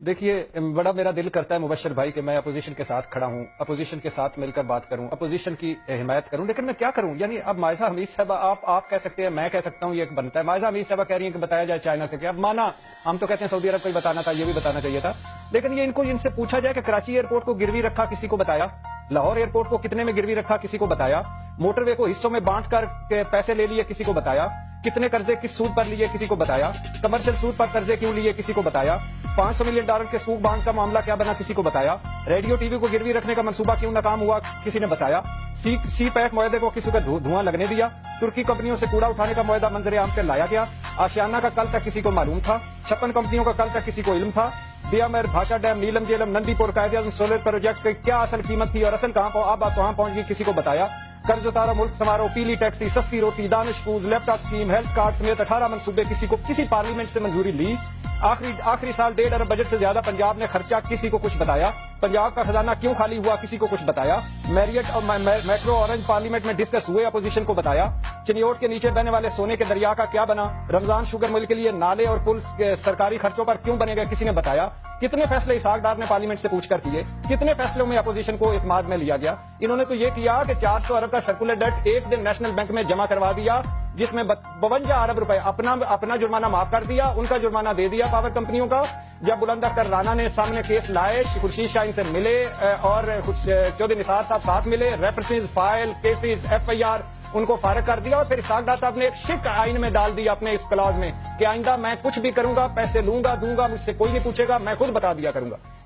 دیکھیے بڑا میرا دل کرتا ہے مبشر بھائی کہ میں اپوزیشن کے ساتھ کھڑا ہوں، اپوزیشن کے ساتھ مل کر بات کروں، اپوزیشن کی حمایت کروں، لیکن میں کیا کروں؟ یعنی اب مائزہ حمید صاحبہ آپ کہہ سکتے ہیں، میں کہہ سکتا ہوں، یہ ایک بنتا ہے۔ مائزہ حمید صاحبہ کہہ رہی ہیں کہ بتایا جائے چائنا سے کیا، اب مانا ہم تو کہتے ہیں سعودی عرب کو ہی بتانا تھا، یہ بھی بتانا چاہیے تھا، لیکن یہ ان سے پوچھا جائے کہ کراچی ایئرپورٹ کو گروی رکھا کسی کو بتایا، لاہور ایئرپورٹ کو کتنے میں گروی رکھا کسی کو بتایا، موٹر وے کو حصوں میں بانٹ کر پیسے لے لیے کسی کو بتایا، کتنے قرضے کس سود پر لیے کسی کو بتایا، کمرشل سود پر قرضے کیوں لیے کسی کو بتایا، $500 ملین کے سوک بانک کا معاملہ کیا بنا کسی کو بتایا، ریڈیو ٹی وی کو گروی رکھنے کا منصوبہ کیوں ناکام ہوا کسی نے بتایا، سی پیک معاہدے کو کسی کا دھواں لگنے دیا، ترکی کمپنیوں سے کوڑا اٹھانے کا معاہدہ منظر عام پہ لایا گیا، آشیانہ کا کل تک کسی کو معلوم تھا، 56 کمپنیوں کا کل تک کسی کو علم تھا، بیامر، بھاشا ڈیم، نیلم جیلم، نندی پور، قائد اعظم سولر پروجیکٹ کی کیا اصل قیمت تھی اور اصل کہاں پہنچ گئی کسی کو بتایا، قرض اتارا، ملک سنوارو، پیلی ٹیکسی، سستی روٹی، دانش فوڈ، لیپ ٹاپ اسکیم، ہیلتھ کارڈ سمیت 18 منصوبے کسی پارلیمنٹ سے منظوری لی، آخری سال 1.5 ارب بجٹ سے زیادہ پنجاب نے خرچہ کسی کو کچھ بتایا، پنجاب کا خزانہ کیوں خالی ہوا کسی کو کچھ بتایا، میریٹ اور میٹرو اورنج پارلیمنٹ میں ڈسکس ہوئے اپوزیشن کو بتایا، چنیوٹ کے نیچے بہنے والے سونے کے دریا کا کیا بنا، رمضان شوگر مل کے لیے نالے اور پل سرکاری خرچوں پر کیوں بنے گئے کسی نے بتایا، کتنے فیصلے اسحاق ڈار نے پارلیمنٹ سے پوچھ کر کیے، کتنے فیصلوں میں اپوزیشن کو اعتماد میں لیا گیا، انہوں نے تو یہ کیا کہ 400 ارب کا سرکولر ڈیٹ ایک دن نیشنل بینک میں جمع کروا دیا، جس میں 52 ارب روپے اپنا جرمانہ معاف کر دیا، ان کا جرمانہ دے دیا پاور کمپنیوں کا۔ جب بلند اختر رانا نے سامنے کیس لائے، خورشید شاہ ان سے ملے اور چودھری نثار صاحب ساتھ ملے، ریفرنسز، فائل، کیسز، FIR ان کو فارغ کر دیا، اور پھر اسحاق ڈار صاحب نے ایک شک آئین میں ڈال دیا اپنے اس کلاز میں کہ آئندہ میں کچھ بھی کروں گا، پیسے لوں گا دوں گا، مجھ سے کوئی نہیں پوچھے گا، میں خود بتا دیا کروں گا۔